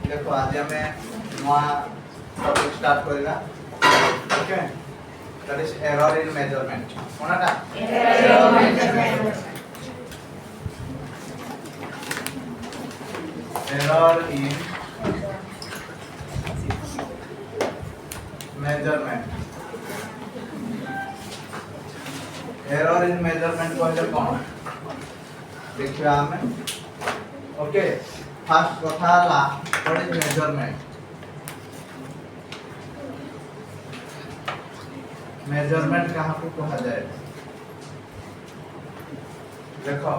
देखो आज हमें नवा टॉपिक स्टार्ट करेगा okay that is error in measurement कोनाटा error in measurement error in measurement error in measurement कहले कोन देखिया हमें ओके फर्स्ट कथा ला व्हाट इज मेजरमेंट मेजरमेंट कहाँ को कहा जाए देखो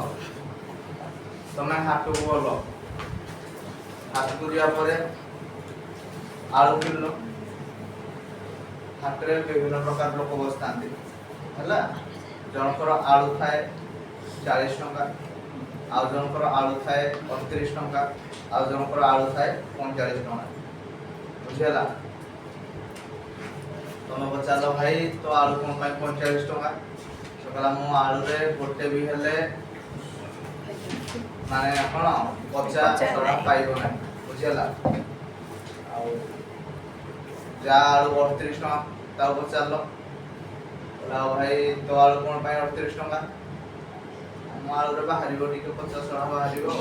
तुम्हें हाथ को बोलो हाथ को दिया परे आलू किलो हाथ रे विभिन्न प्रकार लोक बसतांती हला जनकर आलू थाए 40 टंका आउ जनकर आलू थाए 29 टंका आउ जनकर आलू थाए 45 टंका बुझेला तुम पचार भाई तो आलू कौन पाई 45 टंका तो कहला मो आलू रे गोटे भी हेले माने कोन 50 टका पाइबो ना बुझेला आउ जा आलू 38 टंका ताऊ पचार लो बोला भाई तो आलू कौन पाई 38 टंका मो आलू रे बाहरिबो टिके 50 टका बाहरिबो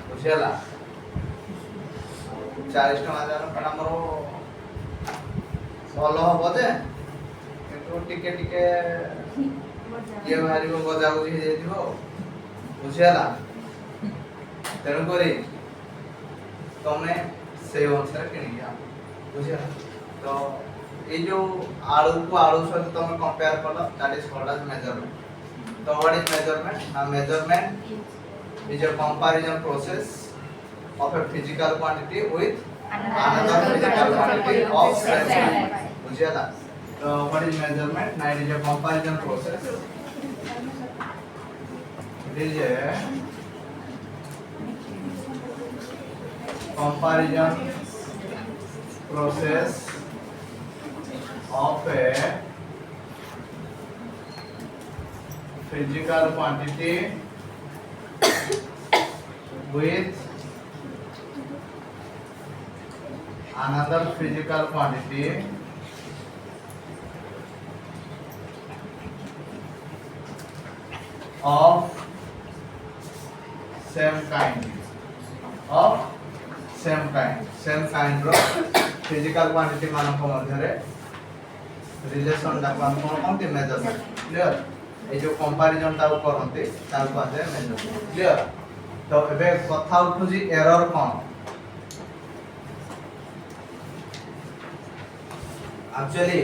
बुझेला 40 टका जानो पण हमरो भलो हबो जे किंतु टिके टिके ये बाहरिबो गजा गुजी हे जेतिबो बुझेला तेनु करी तमे से अनुसार किनि गया बुझेला तो ये जो आलू को आलू सहित तुम कंपेयर करो that is called as measurement तो what is measurement measurement is a comparison process of a physical quantity with another physical quantity of same quantity बुझियाला तो what is measurement ना it is a comparison process it is a comparison process of a physical quantity with another physical quantity of same kind row physical quantity मानक मध्य रे relation दा कोन कोन measurement clear A जो comparison ता करनते तार को आसे measurement clear तो एबे कथा उठुजी एरर कोन एक्चुअली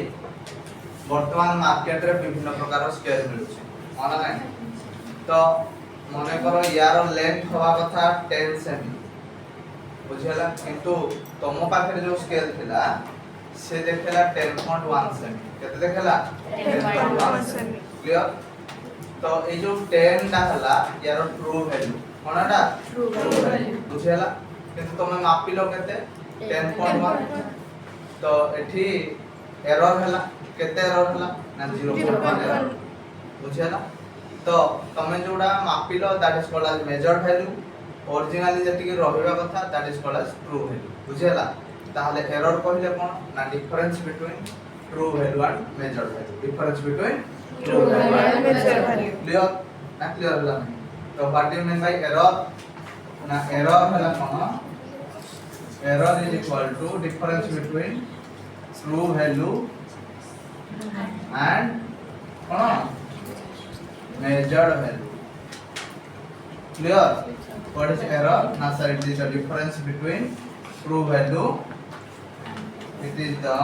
वर्तमान मार्केट रे विभिन्न प्रकार स्केल मिलुछि माना नाही तो मने करो यार लेंथ होवा कथा 10 सेमी बुझियला किंतु तमो पाखरे जो स्केल थिला से देखेला 10.1 सेमी केते देखेला 10.1 सेमी क्लियर तो ए जो 10 टा हला यार ट्रू वैल्यू कोनटा ट्रू वैल्यू बुझियला किंतु तमे मापिलो केते 10.1 तो एठी एरर हला केते एरर हला ना 0.1 एरर बुझियला तो तमे जोडा मापिलो that is called as measured value originally जति कि रहिबा कथा that is called as true value बुझियला ताहले एरर कहले कोन ना difference between true value and measured value difference between true value and measured value clear ना क्लियर हला तो what do you mean by error ना एरर हला कोन error is equal to difference between true value and कोन measured value clear what is error now sir it is the difference between true value it is the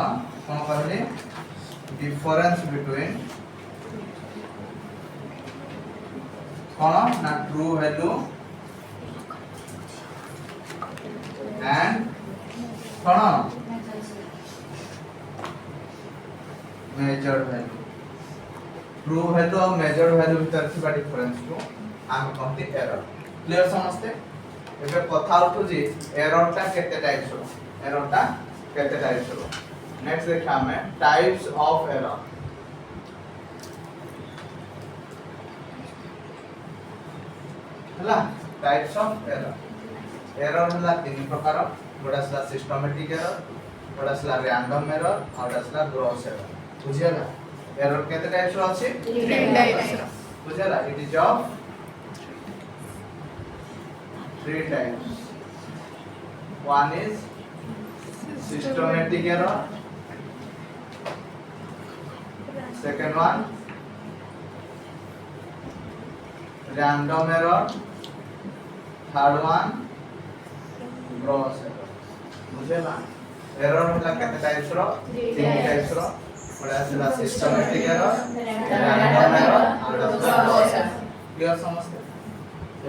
kon kahले difference between kon na true value and kon measured value true value और measured value भीतर थिबा difference को हम कहते error clear समझते एबे कथा उठु जी error टा केते टाइप्स हो एरर टा केते टाइप्स हो नेक्स्ट देखा हमें टाइप्स ऑफ एरर हला टाइप्स ऑफ एरर एरर हला तीन प्रकार गोटा सला सिस्टमैटिक एरर गोटा सला रैंडम एरर और गोटा सला ग्रॉस एरर बुझियला एरर केते टाइप्स रो अछि तीन टाइप्स रो बुझियला it is of three types one is systematic error second one random error third one gross error बुझेला एरर होला केते टाइप्स रो तीन टाइप्स रो बड़ा सला सिस्टमैटिक एरर रैंडम एरर और ग्रॉस एरर क्लियर समझते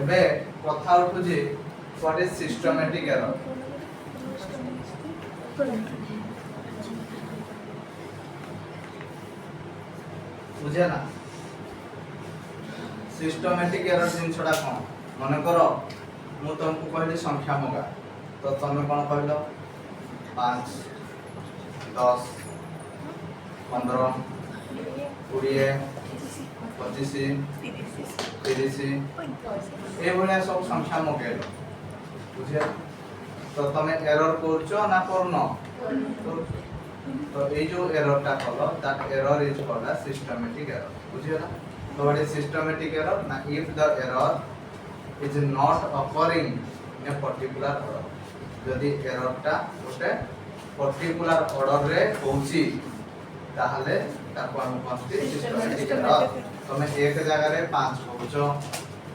एबे कथा उठु जे व्हाट इज सिस्टमैटिक एरर बुझे ना सिस्टमैटिक एरर जिन छडा कोन मन करो मु तुमको कहली संख्या मगा तो तुम कोन कहलो 5 10 15 20 25 30 ए भलिया सब संख्या मगेलो बुझे तो तमे एरर करछो ना करनो तो ए जो एरर टा कलो that error is called a systematic error बुझियो ना तो व्हाट इज सिस्टमैटिक एरर ना if the error is not occurring in a particular order यदि एरर टा गोटे पर्टिकुलर ऑर्डर रे होउची ताहले ताको हम कहते सिस्टमैटिक एरर तमे एक जगह रे 5 कहउछो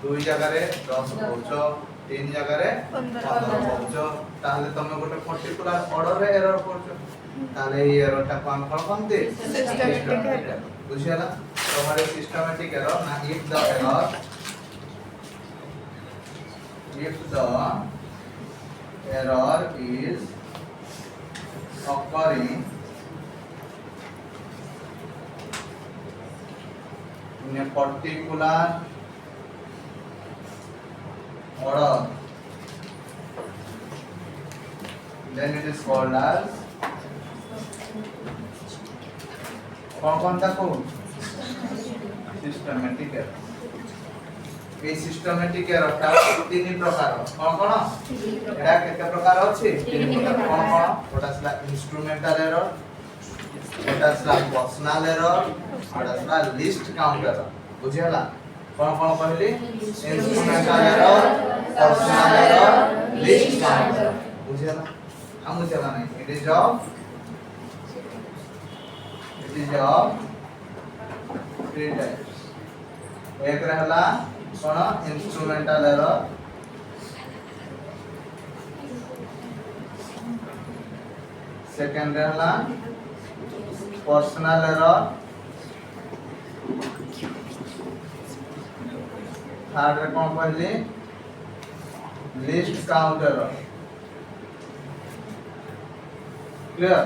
दुई जगह रे 10 कहउछो तीन जगह रे 15 कहउछो ताहले तमे गोटे पर्टिकुलर ऑर्डर रे एरर करछो ताले ये एरर टा कोन कहते सिस्टमैटिक एरर बुझियला तो हमारे सिस्टमैटिक एरर ना if the error is occurring in a particular order then it is called as कौन ता को सिस्टमैटिक एरर ए सिस्टमैटिक एरर ता तीन प्रकार कौन एडा केते प्रकार अछि तीन प्रकार कौन गोटासला इंस्ट्रूमेंटल एरर गोटासला पर्सनल एरर गोटासला लिस्ट काउंट एरर बुझियला कौन कहली instrumental error personal error least count error बुझियला हम बुझियला नहीं it is of three types एक रहला कोन इंस्ट्रूमेंटल एरर सेकंड रहला पर्सनल एरर थर्ड रे कोन कहली लिस्ट काउंट एरर क्लियर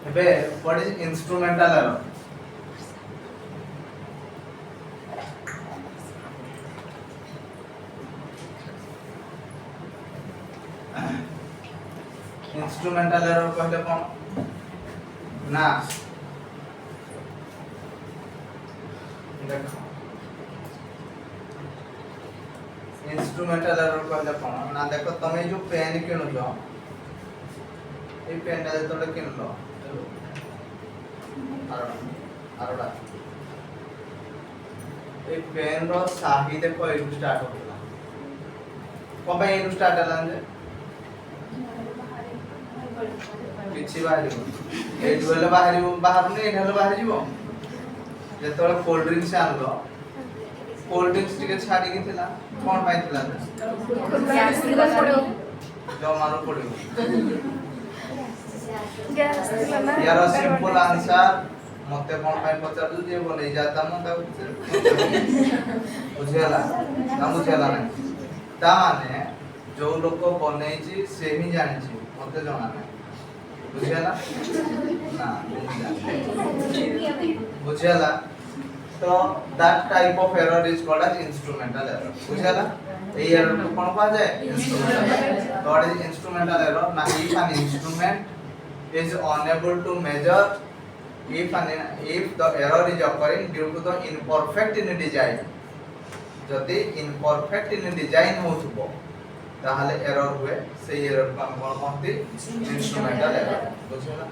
एबे what is instrumental error instrumental error कहले कोन ना देखो इंस्ट्रूमेंटल एरर कहले कोन ना देखो तमे जो पेन किनुलो ए पेन टा जतले किनलो आरोडा ए पेन रो साही देखो ए स्टार्ट होतला कोन पे ए स्टार्ट हला जे किछि बाहरिबो ए दुले बाहरिबो बाहर नै एठाले बाहर जिवो जेतले कोल्ड ड्रिंक्स आनलो कोल्ड ड्रिंक्स टिके छाडी कि थिला कोन पाइथिला गैस थिला पड़ो जो मानो पड़िबो गैस थिला ना यार सिंपल आंसर मते कोन पाइ पचार दु जे बोले जाता म ता बुझियाला ना बुझियाला ना ता माने जो लोक बनै छी से ही जानि छी मते जणा नै बुझियाला ना बुझियाला तो that type of error is called as instrumental error बुझियाला ए एरर को कोन कहा जाय इंस्ट्रूमेंटल तो व्हाट इज इंस्ट्रूमेंटल एरर ना if an instrument is unable to measure if the error is occurring due to the imperfect in design जदि imperfect in design होथबो ताहले एरर हुए से एरर को हम कोन कहते इंस्ट्रूमेंटल एरर बुझला।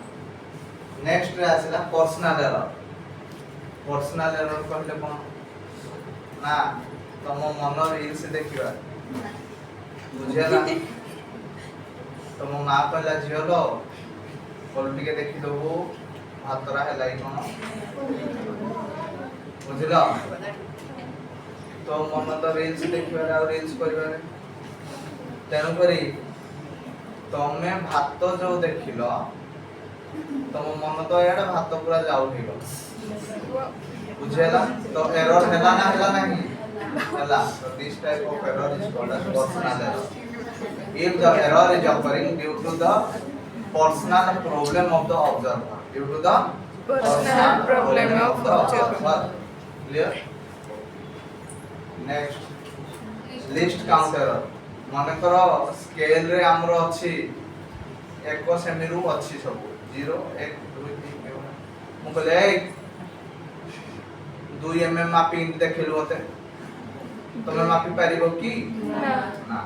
नेक्स्ट रे आसिला पर्सनल एरर। पर्सनल एरर कहले कोन ना तम मन रील्स देखिबा बुझला। तम मां कहला झियो बोल टिके देखि दबो भातरा है लाई कोन बुझला। तो मन तो रील्स देखिबा आ रील्स करबा तेणु करी तमे भात जो देखिल तम मन तो एडे भात पूरा जाउठिलो बुझेला। तो एरर हैला ना हैला नहीं हैला। तो this type of error is called as personal error. If the error is occurring due to the personal problem of the observer, due to the Personal problem of the observer. clear? Next list count error। माने करो scale रे हमरो अछि 1 semi रु अछि सब 0 1 2 3 मु कहले 2 mm मापिंग देखिलु होते तमे मापी पारिबो की ना।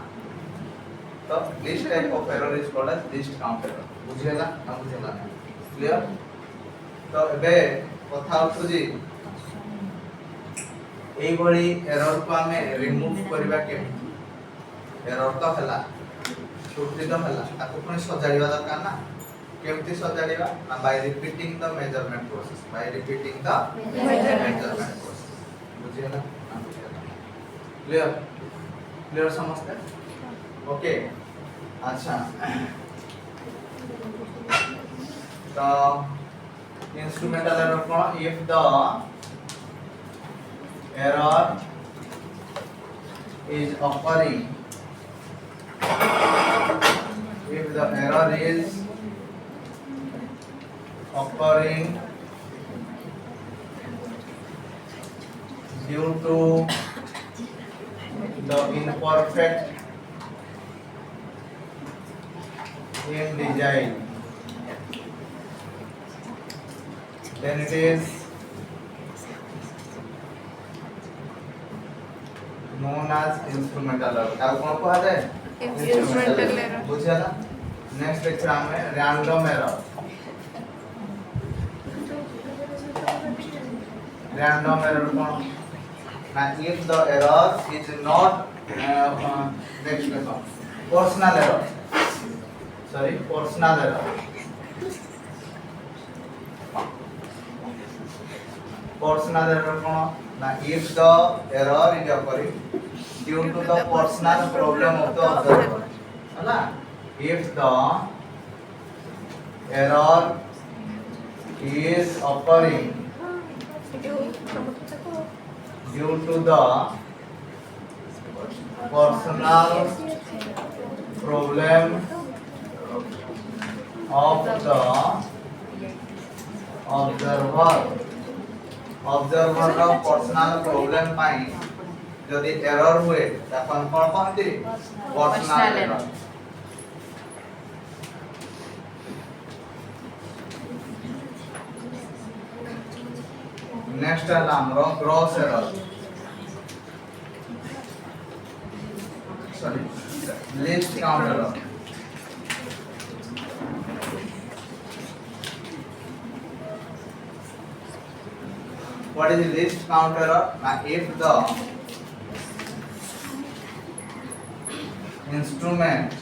तो this type of error is called as least count error बुझेला ना बुझेला क्लियर। तो एबे कथा उठु जी एई भली एरर को हमें रिमूव करबा केमि। एरर तो हला छुट्टी तो हला ताको पुनी सजाड़िबा दरकार ना। केमति सजाड़िबा ना by repeating the measurement process. By repeating the measurement process बुझियला ना बुझियला क्लियर। क्लियर समझते ओके। अच्छा तो इंस्ट्रूमेंटल एरर कोन if the error is occurring if the error is occurring due to the imperfect in design then it is known as instrumental error। अब कौन को आ जाए Instrumental error। बुझियला। नेक्स्ट लेक्चर में रैंडम एरर। रैंडम एरर कौन ना if the error is not next लेखो personal error sorry personal error. Personal error कौन ना if the error is occurring due to the personal problem of the observer हैला। if the error is occurring due to the personal problem of the observer observer का personal problem पाई जदि error हुए ताको हम कोन कहते personal error. Next है हमरो gross error sorry list count error. What is the least count error? Now, if the instrument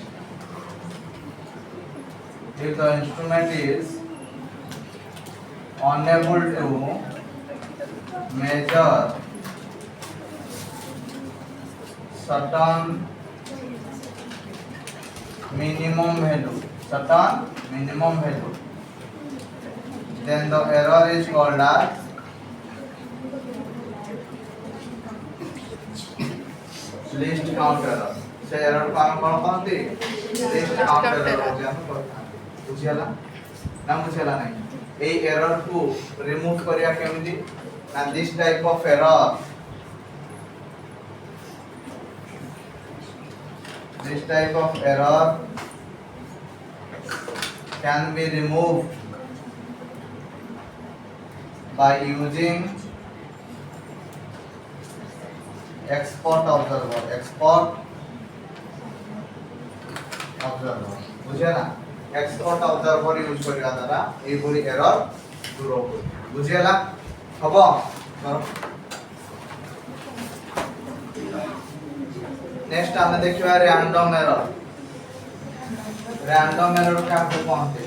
is unable to measure certain minimum value, then the error is called as list count error. से error को हम कोन कहते list count error हो गया बुझियला ना बुझियला नहीं। ए error को remove करिया केमदी ना this type of error can be removed by using expert observer observer बुझे ना एक्सपर्ट ऑब्जर्वर यूज करिया द्वारा ए बोली एरर दूर हो बुझेला हबो नेक्स्ट आमे देखिबा रैंडम एरर क्या कहते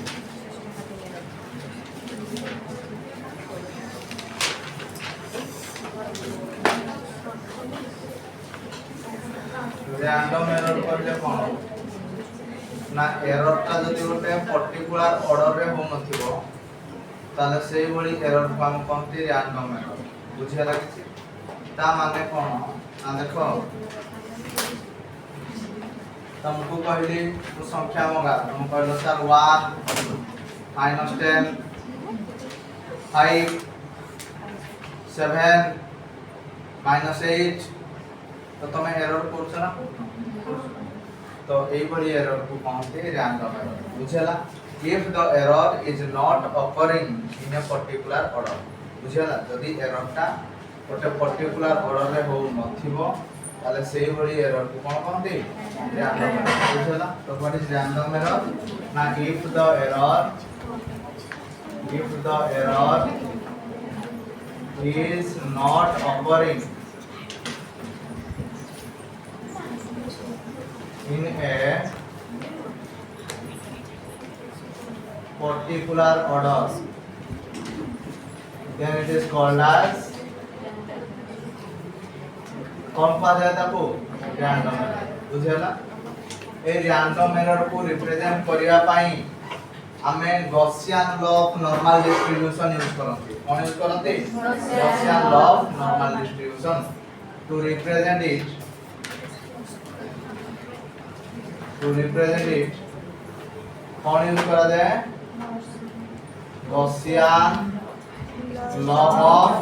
रैंडम एरर कहले कोन ना एरर ता जदि गोटे पर्टिकुलर ऑर्डर रे हो नथिबो ताले सेही बली एरर को हम कहते रैंडम एरर बुझिया लागिछि ता माने कोन आ देखो तुमको कहली तो संख्या मंगा तुम कहलो सर 1 -10 5 7 -8 तो तुम एरर करछ ना तो एई बड़ी एरर को कहते रैंडम एरर बुझला if the error is not occurring in a particular order बुझला यदि एरर टा गोटे पर्टिकुलर ऑर्डर रे हो नथिबो ताले सेही बड़ी एरर को कोन कहते रैंडम एरर बुझला तो व्हाट इज रैंडम एरर ना if the error is not occurring in a particular order then it is called as कौन पा जाए ताको रैंडम एरर बुझेला ए रैंडम एरर को रिप्रेजेंट करिया पाई हमें Gaussian law of normal distribution use करते कौन यूज करते Gaussian law of normal distribution to represent it कौन यूज करा जाए Gaussian law of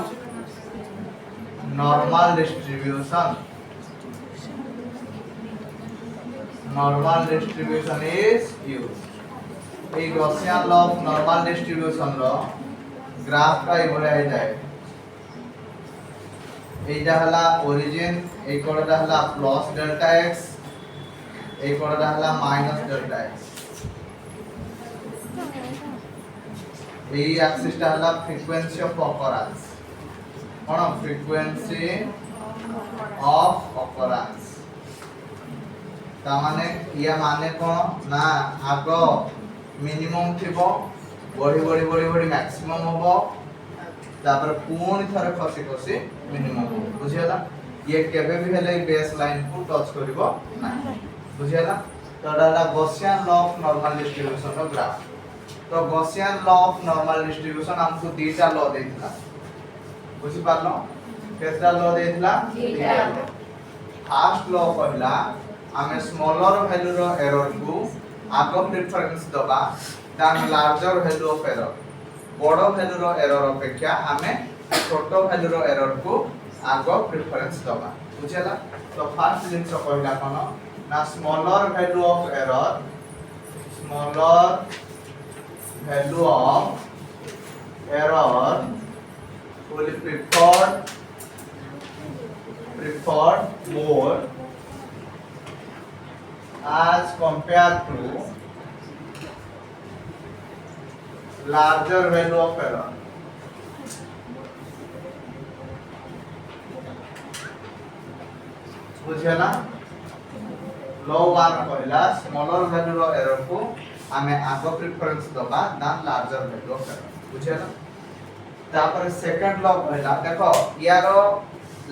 normal distribution is used ए Gaussian law of normal distribution रो ग्राफ का इबले आइ जाए एटा हला ओरिजिन ए कोडा हला प्लस डेल्टा x ए कोडा हला माइनस डेल्टा x ए एक्सिस टा हला frequency of occurrence cone frequency of occurrence ता माने या माने कोन ना आगो मिनिमम थिबो बड़ी मैक्सिमम होबो तापर पूर्ण थरे खसी मिनिमम होबो बुझियला ये केबे भी हेले बेस लाइन को टच करिवो ना बुझियला तो डाला Gaussian law of normal distribution रो ग्राफ तो Gaussian law of normal distribution हमको दीटा लॉ देथिला बुझि पारलो केतरा लॉ देथिला फर्स्ट लॉ कहला हमें स्मॉलर वैल्यू रो एरर को आगो प्रेफरेंस दबा then larger value of error बड़ो वैल्यू रो एरर अपेक्षा हमें छोटो वैल्यू रो एरर को आगो प्रेफरेंस दबा बुझला तो फर्स्ट जिंस कहला कोन ना smaller value of error will be preferred more as compared to larger value of error बुझे ना लो वन कहला स्मॉलर वैल्यू रो एरर को हमें आगो प्रेफरेंस दबा then larger value of error बुझे ना तापर सेकंड लॉ कहला देखो यारो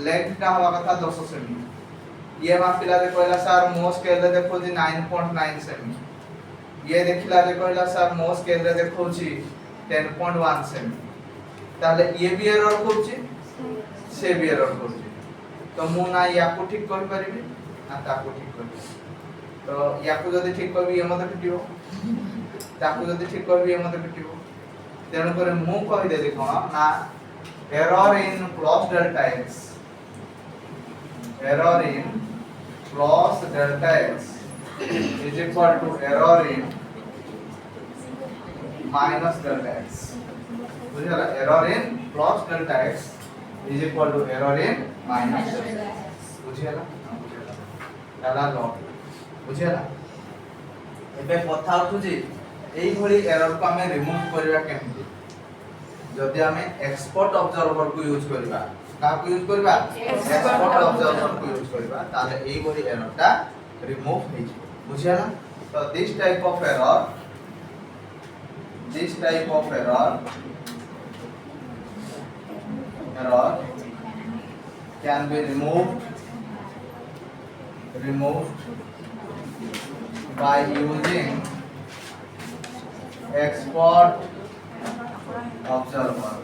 लेंथ का हवा कथा 200 सेमी ये मापिला दे कहला सर मो स्केल रे देखो जी 9.9 सेमी ये देखिला दे कहला सर मो स्केल रे देखो जी 10.1 सेमी ताले ये भी एरर करछि से भी एरर करछि तो मु ना याको ठीक कर परिबे ना ताको ठीक कर तो याको जदी ठीक करबी ये मते पिटिबो ताको जदी ठीक करबी ये मते पिटिबो तेणु करे मु कहि दे देखो ना error in plus delta x is equal to error in minus delta x बुझला error in plus delta x is equal to error in minus delta x बुझला डाला लो बुझला ଏବେ କଥା ଉଠୁଛି এইଭଳି ଏରର କୁ ଆମେ ରିମୁଭ କରିବା କେମିତି ଯଦି ଆମେ ଏକ୍ସପର୍ଟ ଅବଜର୍ଭର କୁ ୟୁଜ କରିବା କାହାକୁ ୟୁଜ କରିବା ଏକ୍ସପର୍ଟ ଅବଜର୍ଭର କୁ ୟୁଜ କରିବା ତାହେଲେ এইଭଳି ଏରର ଟା ରିମୁଭ ହେଇଯିବ ବୁଝିଲା ତ this type of error can be removed by using expert observer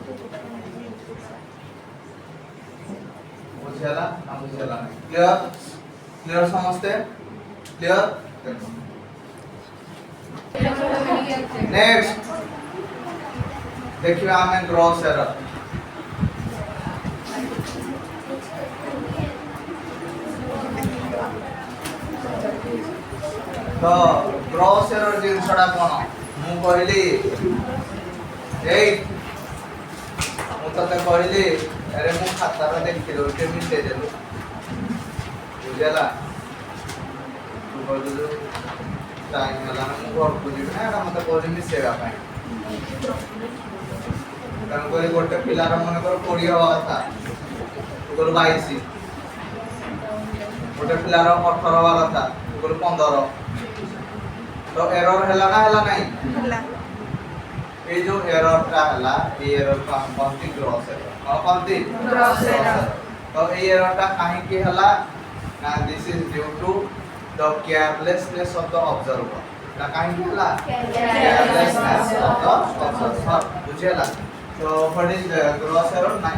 बुझेला ना बुझेला नहीं क्लियर समझते क्लियर नेक्स्ट देखिए हमें ग्रॉस एरर तो ग्रॉस एरर जिनसडा कोन मु कहली ए मु तते कहली अरे मु खाता रे देखिलो के मिटे देलु बुझला तू कहलु टाइम होला मु घर बुझी ना एटा मते कहली मिसेगा पाई कान कोई गोटे पिलार मन कर 20 हवा कथा तू कहलु 22 गोटे पिलार 18 हवा कथा तू कहलु 15 तो एरर हैला ना हैला नहीं ହେଲା ये जो एरर का हैला ये एरर का हम कहती ग्रॉस एरर और कहती Gross error. तो ये एरर का काहे की हैला ना this is due to the carelessness of the observer ना काहे की हैला केयरलेसनेस ऑफ द ऑब्जर्वर बुझेला तो what is the gross error ना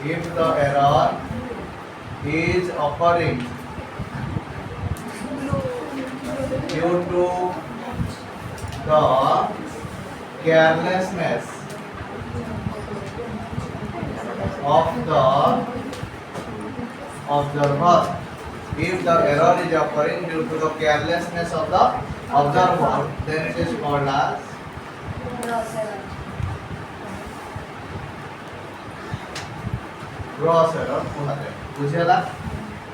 if the error is occurring due to the carelessness of the observer. If the error is occurring due to the carelessness of the observer, then it is called as gross error. बुझेला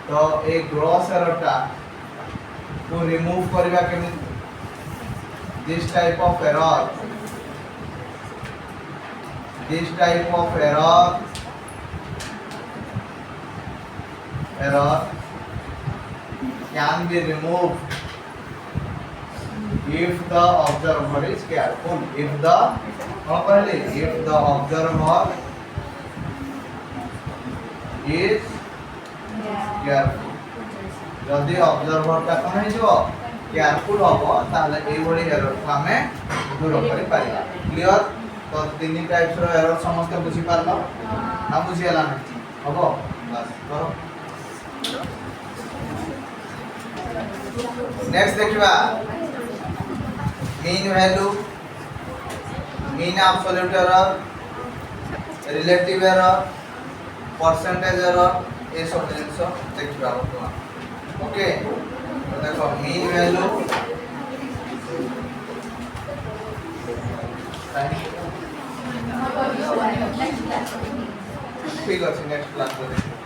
तो ए gross error टा to remove करिबा केमिति this type of error can be removed if the observer is careful if the observer is careful जदि observer का कोन है जो careful होबो ताले एई बडी एरर को हमें दूर करि पारिबा क्लियर तो तीन टाइप्स रो एरर समस्त बुझी पारलो ना बुझियला नै होबो बस करो नेक्स्ट देखिबा mean value mean absolute error relative error percentage error ए सब जिंस देखिबा वर्तमान ओके तो देखो मीन वैल्यू ठीक है नेक्स्ट क्लास में